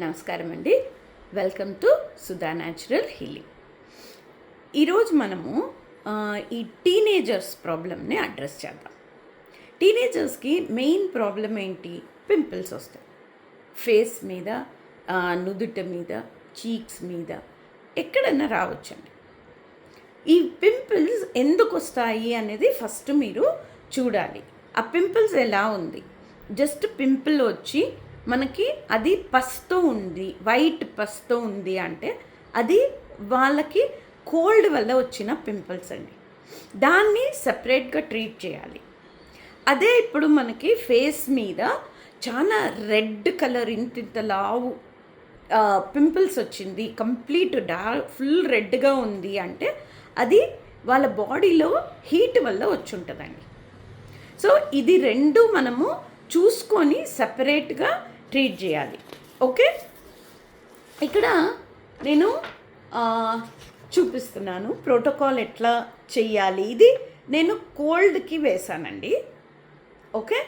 నమస్కారం అండి. Welcome to Sudha natural healing. ఈరోజు మనము ఈ టీనేజర్స్ ప్రాబ్లమ్ని అడ్రస్ చేద్దాం. టీనేజర్స్కి మెయిన్ ప్రాబ్లం ఏంటి? పింపుల్స్ వస్తాయి. ఫేస్ మీద, నుదుట మీద, చీక్స్ మీద ఎక్కడన్నా రావచ్చండి. ఈ పింపుల్స్ ఎందుకు వస్తాయి అనేది ఫస్ట్ మీరు చూడాలి. ఆ పింపుల్స్ ఎలా ఉంది? జస్ట్ పింపుల్ వచ్చి మనకి అది పస్తో ఉంది, వైట్ పస్తో ఉంది అంటే అది వాళ్ళకి కోల్డ్ వల్ల వచ్చిన పింపుల్స్ అండి. దాన్ని సపరేట్గా ట్రీట్ చేయాలి. అదే ఇప్పుడు మనకి ఫేస్ మీద చాలా రెడ్ కలర్ ఇంత లావు పింపుల్స్ వచ్చింది, కంప్లీట్ ఫుల్ రెడ్గా ఉంది అంటే అది వాళ్ళ బాడీలో హీట్ వల్ల వచ్చి ఉంటుందండి. సో ఇది రెండు మనము చూసుకొని సపరేట్గా ట్రీట్ చేయాలి. ఓకే, ఇక్కడ నేను చూపిస్తున్నాను ప్రోటోకాల్ ఎట్లా చెయ్యాలి. ఇది నేను కోల్డ్కి వేసానండి. ఓకే,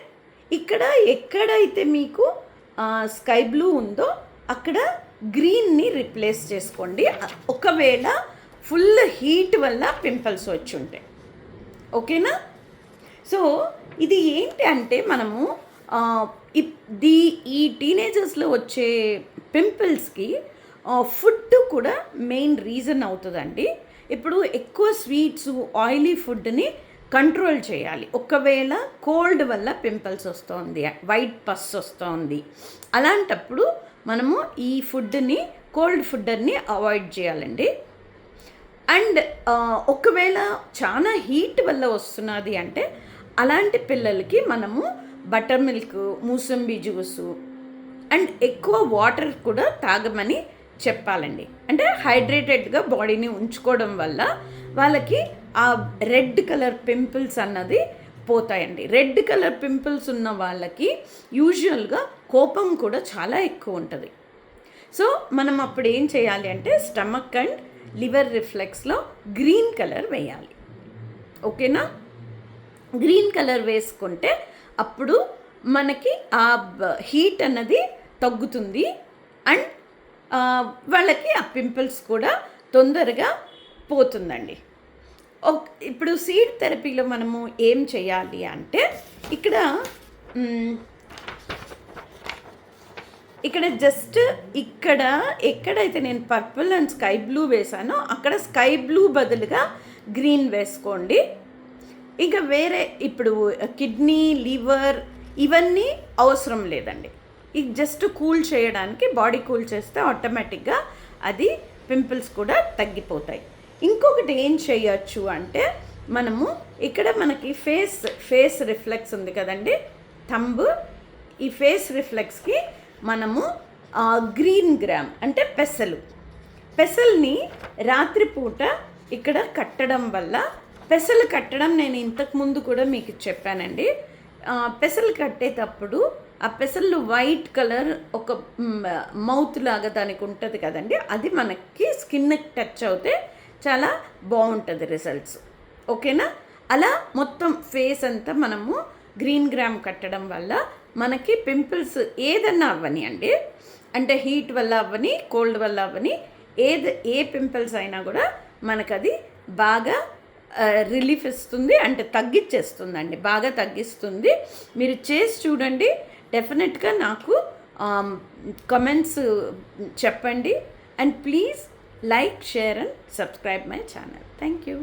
ఇక్కడ ఎక్కడైతే మీకు స్కై బ్లూ ఉందో అక్కడ గ్రీన్ని రిప్లేస్ చేసుకోండి, ఒకవేళ ఫుల్ హీట్ వల్ల పింపుల్స్ వచ్చి ఉంటాయి. ఓకేనా? సో ఇది ఏంటి అంటే మనము ఈ టీనేజర్స్లో వచ్చే పింపుల్స్కి ఫుడ్ కూడా మెయిన్ రీజన్ అవుతుందండి. ఇప్పుడు ఎక్కువ స్వీట్స్, ఆయిలీ ఫుడ్ని కంట్రోల్ చేయాలి. ఒకవేళ కోల్డ్ వల్ల పింపుల్స్ వస్తుంది, వైట్ పస్ వస్తుంది, అలాంటప్పుడు మనము ఈ ఫుడ్ని, కోల్డ్ ఫుడ్ని అవాయిడ్ చేయాలండి. అండ్ ఒకవేళ చాలా హీట్ వల్ల వస్తున్నది అంటే అలాంటి పిల్లలకి మనము butter milk, mosambi juice and ఎక్కువ వాటర్ కూడా తాగమని చెప్పాలండి. అంటే హైడ్రేటెడ్గా బాడీని ఉంచుకోవడం వల్ల వాళ్ళకి ఆ రెడ్ కలర్ పింపుల్స్ అన్నది పోతాయండి. రెడ్ కలర్ పింపుల్స్ ఉన్న వాళ్ళకి యూజువల్గా కోపం కూడా చాలా ఎక్కువ ఉంటుంది. సో మనం అప్పుడు ఏం చేయాలి అంటే స్టమక్ అండ్ లివర్ రిఫ్లెక్స్లో గ్రీన్ కలర్ వేయాలి. ఓకేనా? గ్రీన్ కలర్ వేసుకుంటే అప్పుడు మనకి ఆ హీట్ అన్నది తగ్గుతుంది అండ్ వాళ్ళకి ఆ పింపుల్స్ కూడా తొందరగా పోతుందండి. ఇప్పుడు సీడ్ థెరపీలో మనము ఏం చేయాలి అంటే ఇక్కడ జస్ట్ ఎక్కడైతే నేను పర్పుల్ అండ్ స్కై బ్లూ వేసానో అక్కడ స్కై బ్లూ బదులుగా గ్రీన్ వేసుకోండి. ఇంకా వేరే ఇప్పుడు కిడ్నీ, లివర్ ఇవన్నీ అవసరం లేదండి. ఇది జస్ట్ కూల్ చేయడానికి, బాడీ కూల్ చేస్తే ఆటోమేటిక్గా అది పింపుల్స్ కూడా తగ్గిపోతాయి. ఇంకొకటి ఏం చేయొచ్చు అంటే మనము ఇక్కడ మనకి ఫేస్ రిఫ్లెక్స్ ఉంది కదండి, థంబ్. ఈ ఫేస్ రిఫ్లెక్స్కి మనము గ్రీన్ గ్రామ్ అంటే పెసల్ని రాత్రిపూట ఇక్కడ కట్టడం వల్ల, పెసలు కట్టడం నేను ఇంతకుముందు కూడా మీకు చెప్పానండి. పెసలు కట్టేటప్పుడు ఆ పెసలు వైట్ కలర్ ఒక మౌత్ లాగా దానికి ఉంటుంది కదండి, అది మనకి స్కిన్కి టచ్ అవుతే చాలా బాగుంటుంది రిజల్ట్స్. ఓకేనా? అలా మొత్తం ఫేస్ అంతా మనము గ్రీన్ గ్రామ్ కట్టడం వల్ల మనకి పింపుల్స్ ఏదన్నా అవ్వని అండి, అంటే హీట్ వల్ల అవ్వని, కోల్డ్ వల్ల అవ్వని, ఏ పింపుల్స్ అయినా కూడా మనకది బాగా రిలీఫ్ ఇస్తుంది, అంటే తగ్గించేస్తుందండి, బాగా తగ్గిస్తుంది. మీరు చేసి చూడండి, డెఫినెట్గా నాకు కమెంట్స్ చెప్పండి. And please like, share and subscribe my channel. Thank you.